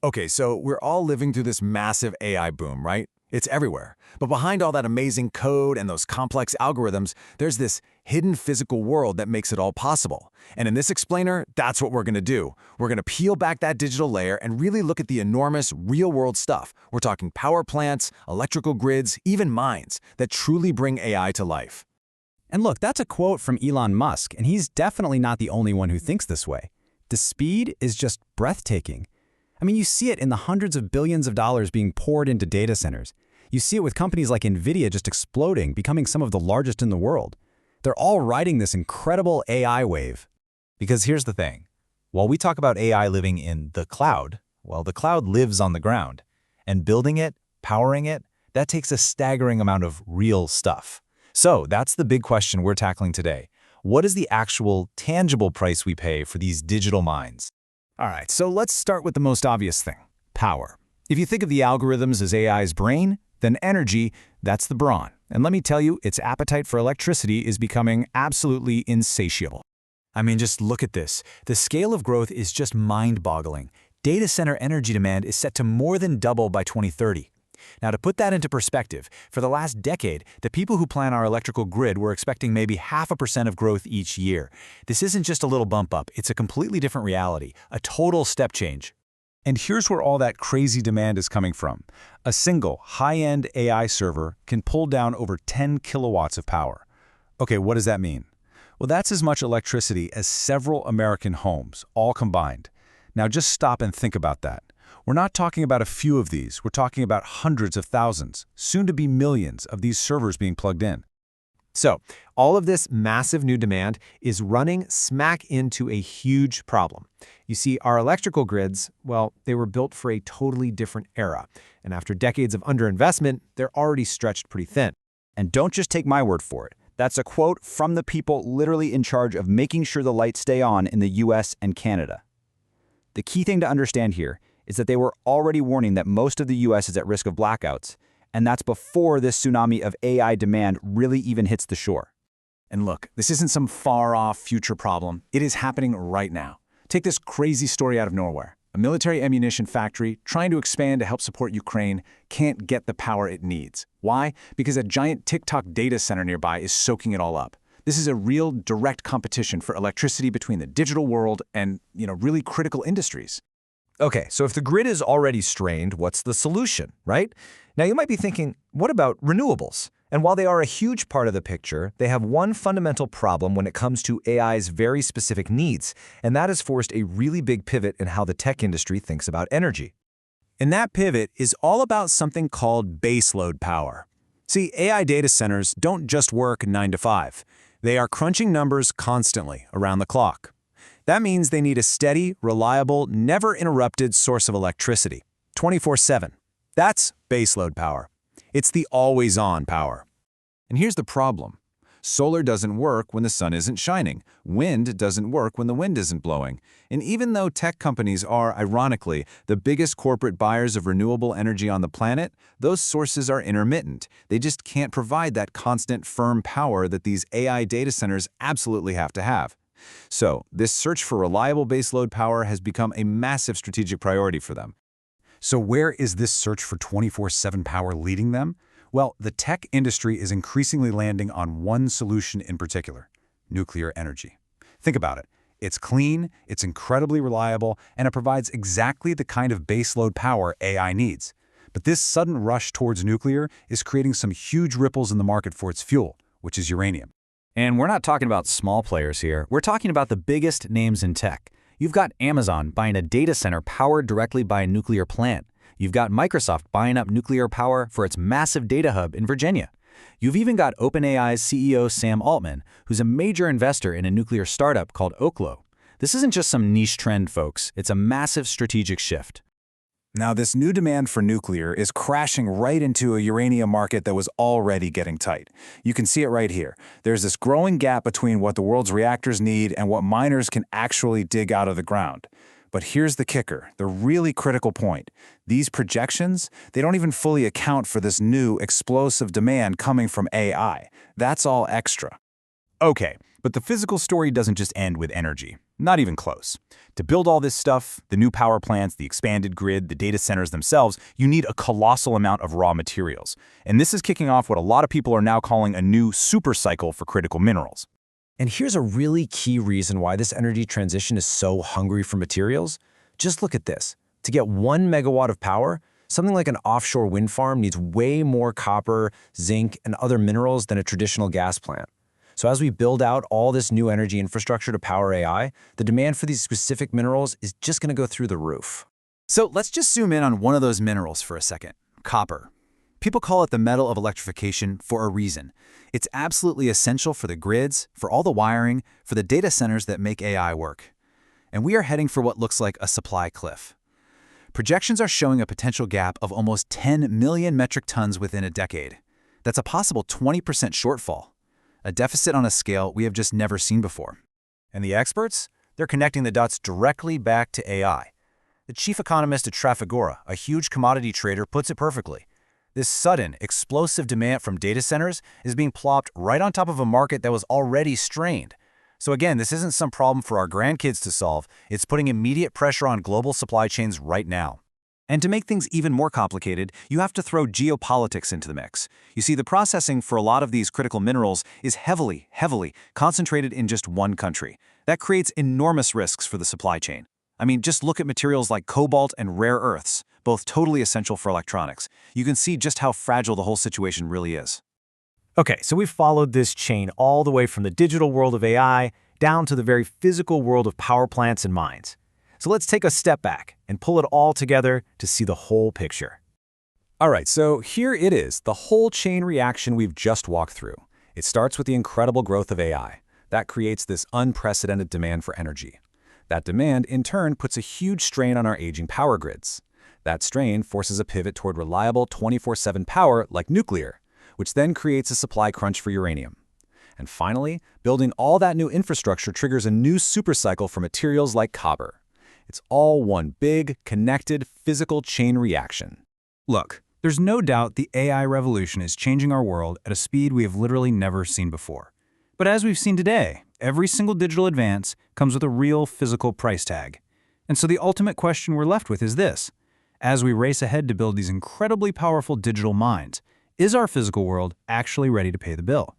Okay, so we're all living through this massive AI boom, right? It's everywhere. But behind all that amazing code and those complex algorithms, there's this hidden physical world that makes it all possible. And in this explainer, that's what we're going to do. We're going to peel back that digital layer and really look at the enormous real-world stuff. We're talking power plants, electrical grids, even mines that truly bring AI to life. And look, that's a quote from Elon Musk, and he's definitely not the only one who thinks this way. The speed is just breathtaking. I mean, you see it in the hundreds of billions of dollars being poured into data centers. You see it with companies like NVIDIA just exploding, becoming some of the largest in the world. They're all riding this incredible AI wave. Because here's the thing. While we talk about AI living in the cloud, well, the cloud lives on the ground. And building it, powering it, that takes a staggering amount of real stuff. So that's the big question we're tackling today. What is the actual, tangible price we pay for these digital mines? All right, so let's start with the most obvious thing, power. If you think of the algorithms as AI's brain, then energy, that's the brawn. And let me tell you, its appetite for electricity is becoming absolutely insatiable. I mean, just look at this. The scale of growth is just mind-boggling. Data center energy demand is set to more than double by 2030. Now, to put that into perspective, for the last decade, the people who plan our electrical grid were expecting maybe 0.5% of growth each year. This isn't just a little bump up, it's a completely different reality, a total step change. And here's where all that crazy demand is coming from. A single high-end AI server can pull down over 10 kilowatts of power. Okay, what does that mean? Well, that's as much electricity as several American homes, all combined. Now just stop and think about that. We're not talking about a few of these, we're talking about hundreds of thousands, soon to be millions of these servers being plugged in. So, all of this massive new demand is running smack into a huge problem. You see, our electrical grids, well, they were built for a totally different era. And after decades of underinvestment, they're already stretched pretty thin. And don't just take my word for it. That's a quote from the people literally in charge of making sure the lights stay on in the US and Canada. The key thing to understand here is that they were already warning that most of the US is at risk of blackouts, and that's before this tsunami of AI demand really even hits the shore. And look, this isn't some far-off future problem. It is happening right now. Take this crazy story out of nowhere. A military ammunition factory trying to expand to help support Ukraine can't get the power it needs. Why? Because a giant TikTok data center nearby is soaking it all up. This is a real direct competition for electricity between the digital world and, really critical industries. Okay, so if the grid is already strained, what's the solution, right? Now you might be thinking, what about renewables? And while they are a huge part of the picture, they have one fundamental problem when it comes to AI's very specific needs, and that has forced a really big pivot in how the tech industry thinks about energy. And that pivot is all about something called baseload power. See, AI data centers don't just work 9 to 5. They are crunching numbers constantly, around the clock. That means they need a steady, reliable, never-interrupted source of electricity, 24/7. That's baseload power. It's the always-on power. And here's the problem. Solar doesn't work when the sun isn't shining. Wind doesn't work when the wind isn't blowing. And even though tech companies are, ironically, the biggest corporate buyers of renewable energy on the planet, those sources are intermittent. They just can't provide that constant, firm power that these AI data centers absolutely have to have. So, this search for reliable baseload power has become a massive strategic priority for them. So where is this search for 24/7 power leading them? Well, the tech industry is increasingly landing on one solution in particular: nuclear energy. Think about it. It's clean, it's incredibly reliable, and it provides exactly the kind of baseload power AI needs. But this sudden rush towards nuclear is creating some huge ripples in the market for its fuel, which is uranium. And we're not talking about small players here. We're talking about the biggest names in tech. You've got Amazon buying a data center powered directly by a nuclear plant. You've got Microsoft buying up nuclear power for its massive data hub in Virginia. You've even got OpenAI's CEO Sam Altman, who's a major investor in a nuclear startup called Oklo. This isn't just some niche trend, folks. It's a massive strategic shift. Now, this new demand for nuclear is crashing right into a uranium market that was already getting tight. You can see it right here. There's this growing gap between what the world's reactors need and what miners can actually dig out of the ground. But here's the kicker, the really critical point. These projections, they don't even fully account for this new explosive demand coming from AI. That's all extra. Okay, but the physical story doesn't just end with energy. Not even close. To build all this stuff, the new power plants, the expanded grid, the data centers themselves, you need a colossal amount of raw materials. And this is kicking off what a lot of people are now calling a new super cycle for critical minerals. And here's a really key reason why this energy transition is so hungry for materials. Just look at this. To get 1 megawatt of power, something like an offshore wind farm needs way more copper, zinc, and other minerals than a traditional gas plant. So as we build out all this new energy infrastructure to power AI, the demand for these specific minerals is just going to go through the roof. So let's just zoom in on one of those minerals for a second, copper. People call it the metal of electrification for a reason. It's absolutely essential for the grids, for all the wiring, for the data centers that make AI work. And we are heading for what looks like a supply cliff. Projections are showing a potential gap of almost 10 million metric tons within a decade. That's a possible 20% shortfall. A deficit on a scale we have just never seen before. And the experts? They're connecting the dots directly back to AI. The chief economist at Trafigura, a huge commodity trader, puts it perfectly. This sudden, explosive demand from data centers is being plopped right on top of a market that was already strained. So again, this isn't some problem for our grandkids to solve. It's putting immediate pressure on global supply chains right now. And to make things even more complicated, you have to throw geopolitics into the mix. You see, the processing for a lot of these critical minerals is heavily concentrated in just one country. That creates enormous risks for the supply chain. I mean, just look at materials like cobalt and rare earths, both totally essential for electronics. You can see just how fragile the whole situation really is. Okay, so we've followed this chain all the way from the digital world of AI down to the very physical world of power plants and mines. So let's take a step back and pull it all together to see the whole picture. All right, so here it is, the whole chain reaction we've just walked through. It starts with the incredible growth of AI. That creates this unprecedented demand for energy. That demand, in turn, puts a huge strain on our aging power grids. That strain forces a pivot toward reliable 24/7 power like nuclear, which then creates a supply crunch for uranium. And finally, building all that new infrastructure triggers a new supercycle for materials like copper. It's all one big, connected, physical chain reaction. Look, there's no doubt the AI revolution is changing our world at a speed we have literally never seen before. But as we've seen today, every single digital advance comes with a real physical price tag. And so the ultimate question we're left with is this. As we race ahead to build these incredibly powerful digital mines, is our physical world actually ready to pay the bill?